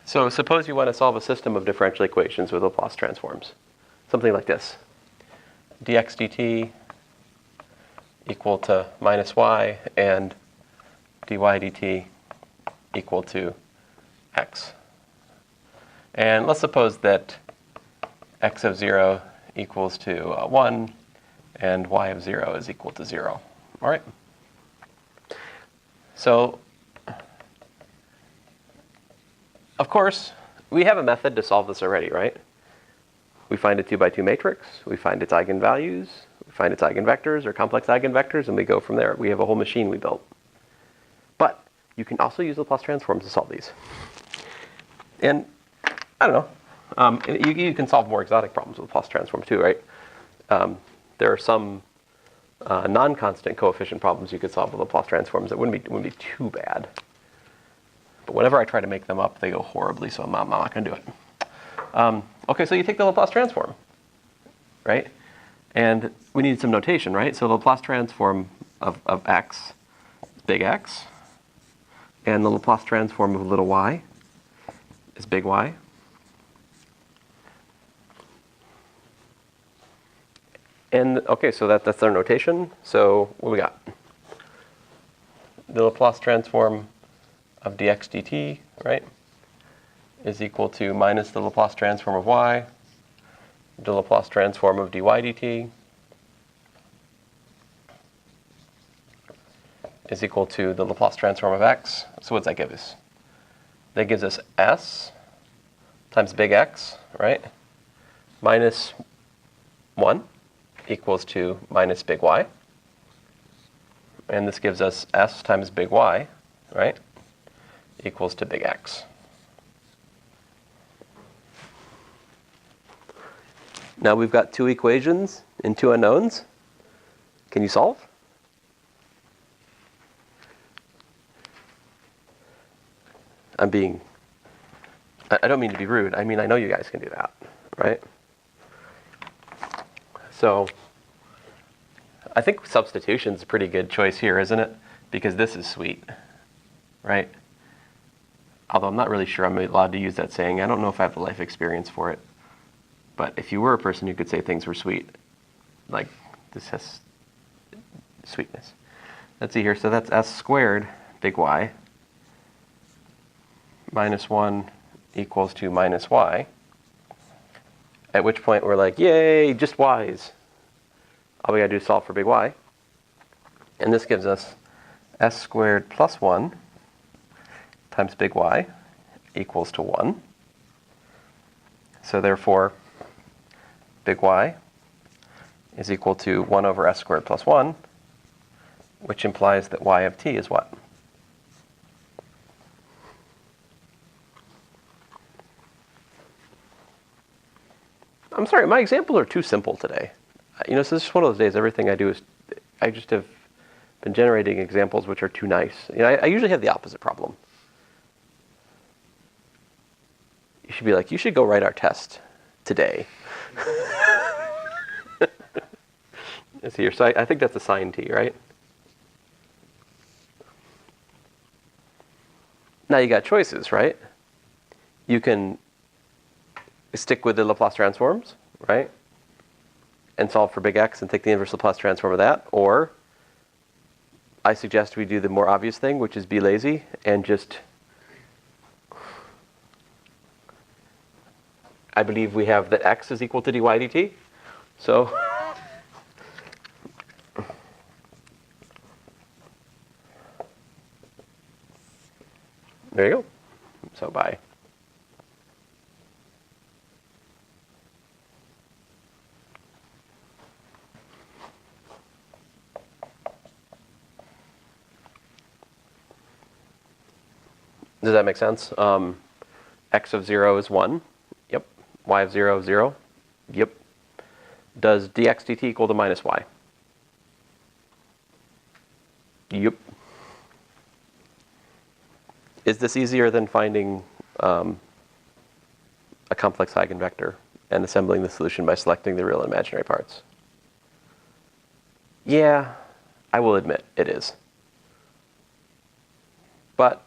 So suppose you want to solve a system of differential equations with Laplace transforms. Something like this. dx dt equal to minus y and dy dt equal to x. And let's suppose that x of 0 equals to 1 and y of 0 is equal to 0. All right? So, of course, we have a method to solve this already, right? We find a 2 by 2 matrix, we find its eigenvalues, we find its eigenvectors or complex eigenvectors, and we go from there. We have a whole machine we built. But you can also use Laplace transforms to solve these. And I don't know, you can solve more exotic problems with Laplace transforms too, right? There are some non-constant coefficient problems you could solve with Laplace transforms that wouldn't be too bad. But whenever I try to make them up, they go horribly, so I'm not going to do it. Okay, so you take the Laplace transform, right? And we need some notation, right? So the Laplace transform of x, big X, and the Laplace transform of little y is big Y. And okay, so that's our notation. So what we got? The Laplace transform of dx dt, right, is equal to minus the Laplace transform of y, the Laplace transform of dy dt is equal to the Laplace transform of x. So what's that give us? That gives us s times big X, right, minus 1 equals to minus big Y. And this gives us s times big Y, right, equals to big X. Now we've got two equations and two unknowns. Can you solve? I don't mean to be rude. I mean, I know you guys can do that, right? So I think substitution's a pretty good choice here, isn't it? Because this is sweet, right? Although I'm not really sure I'm allowed to use that saying. I don't know if I have the life experience for it. But if you were a person who could say things were sweet, like this has sweetness. Let's see here. So that's s squared, big Y, minus 1 equals to minus y. At which point we're like, yay, just y's. All we got to do is solve for big Y. And this gives us s squared plus 1 times big Y equals to 1. So therefore, big Y is equal to 1 over s squared plus 1, which implies that y of t is what? I'm sorry, my examples are too simple today. You know, this is just one of those days, everything I do is, I just have been generating examples which are too nice. You know, I usually have the opposite problem. You should be like, you should go write our test today. Let's see here, so I think that's a sine t, right? Now you got choices, right? You can stick with the Laplace transforms, right? And solve for big X and take the inverse Laplace transform of that. Or I suggest we do the more obvious thing, which is be lazy and just, I believe we have that X is equal to dy dt. So there you go. So bye. Does that make sense? X of 0 is 1. Yep. Y of 0 is 0. Yep. Does dx dt equal to minus y? Yep. Is this easier than finding a complex eigenvector and assembling the solution by selecting the real and imaginary parts? Yeah, I will admit it is. But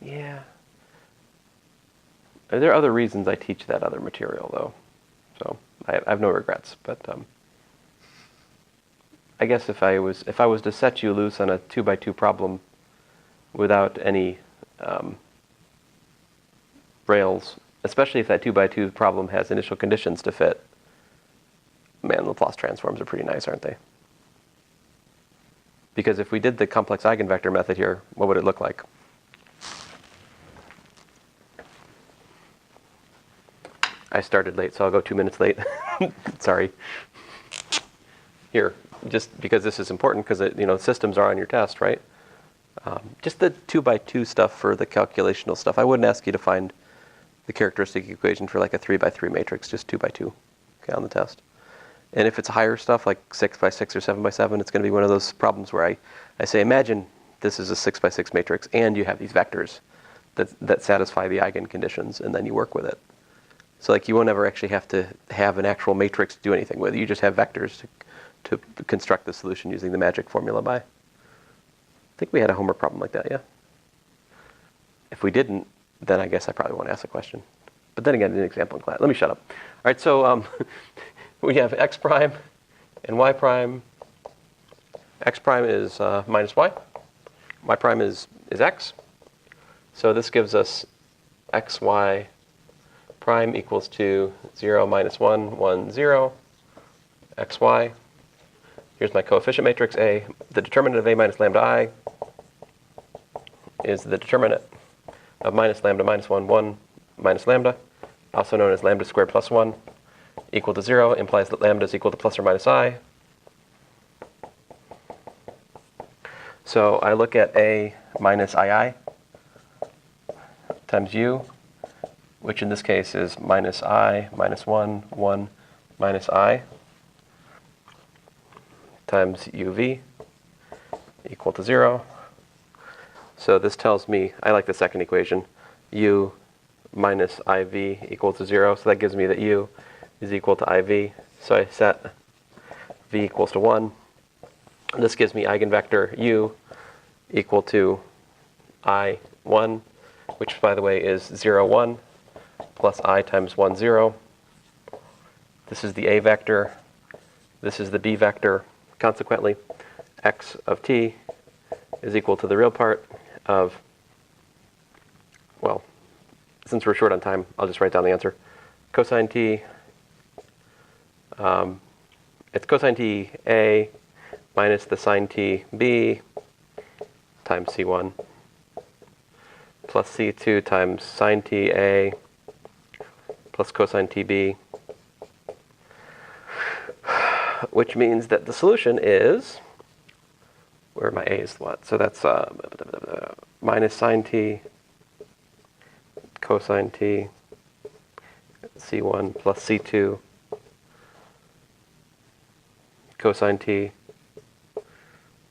Yeah. There are other reasons I teach that other material, though. So I have no regrets. But I guess if I was to set you loose on a 2x2 problem without any rails, especially if that 2x2 problem has initial conditions to fit, man, Laplace transforms are pretty nice, aren't they? Because if we did the complex eigenvector method here, what would it look like? I started late, so I'll go 2 minutes late. Sorry. Here, just because this is important, because systems are on your test, right? Just the 2x2 stuff for the calculational stuff. I wouldn't ask you to find the characteristic equation for like a 3x3 matrix, just 2x2, okay, on the test. And if it's higher stuff, like 6x6 or 7x7, it's going to be one of those problems where I say, imagine this is a 6x6 matrix, and you have these vectors that satisfy the eigenconditions, and then you work with it. So like you won't ever actually have to have an actual matrix to do anything with. You just have vectors to construct the solution using the magic formula by. I think we had a homework problem like that, yeah? If we didn't, then I guess I probably won't ask the question. But then again, an example in class. Let me shut up. All right, so we have x prime and y prime. X prime is minus y. Y prime is x. So this gives us xy prime equals to 0, minus 1, 1, 0, xy. Here's my coefficient matrix A. The determinant of A minus lambda I is the determinant of minus lambda minus 1, 1 minus lambda, also known as lambda squared plus 1, equal to 0, implies that lambda is equal to plus or minus I. So I look at A minus II times U, which in this case is minus I minus 1, 1 minus I, times UV equal to 0. So this tells me, I like the second equation, U minus IV equal to 0. So that gives me that U is equal to IV. So I set V equals to 1. This gives me eigenvector U equal to I1, which by the way is 0, 1, plus I times 1, 0. This is the A vector. This is the B vector. Consequently, x of t is equal to the real part of, well, since we're short on time, I'll just write down the answer. Cosine t, it's cosine t A minus the sine t B times C1 plus C2 times sine t A plus cosine TB, which means that the solution is, where my A is what? So that's minus sine t cosine t C1 plus C2 cosine t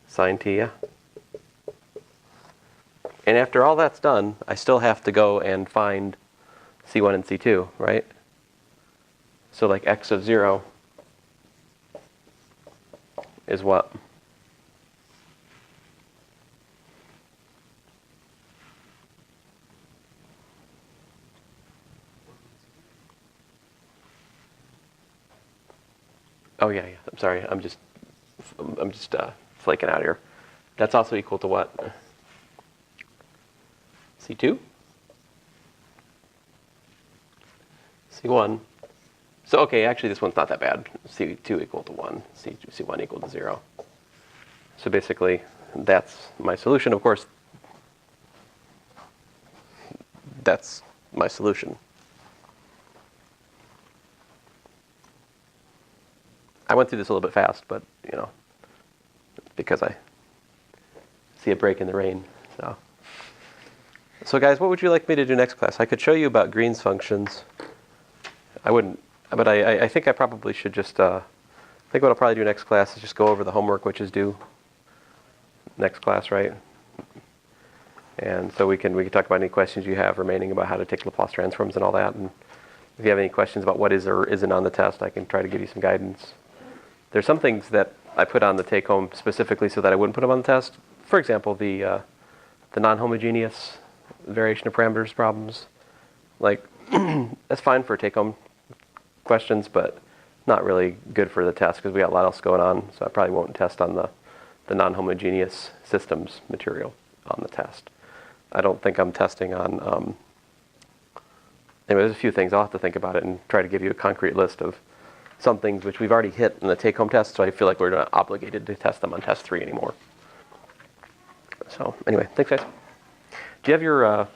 sine t, yeah. And after all that's done, I still have to go and find C1 and C2, right? So like x of 0 is what? Oh yeah. I'm sorry. I'm just flaking out here. That's also equal to what? C2? C1. So okay, actually this one's not that bad. C2 equal to 1, C1 equal to 0. So basically, that's my solution. Of course, that's my solution. I went through this a little bit fast, but it's because I see a break in the rain. So guys, what would you like me to do next class? I could show you about Green's functions. I wouldn't, but I think I probably should just, I think what I'll probably do next class is just go over the homework which is due next class, right? And so we can talk about any questions you have remaining about how to take Laplace transforms and all that. And if you have any questions about what is or isn't on the test, I can try to give you some guidance. There's some things that I put on the take-home specifically so that I wouldn't put them on the test. For example, the non-homogeneous variation of parameters problems. Like, that's fine for take-home questions, but not really good for the test because we got a lot else going on. So I probably won't test on the non-homogeneous systems material on the test. I don't think I'm testing on, anyway, there's a few things. I'll have to think about it and try to give you a concrete list of some things which we've already hit in the take-home test, so I feel like we're not obligated to test them on test 3 anymore. So anyway, thanks guys. Do you have your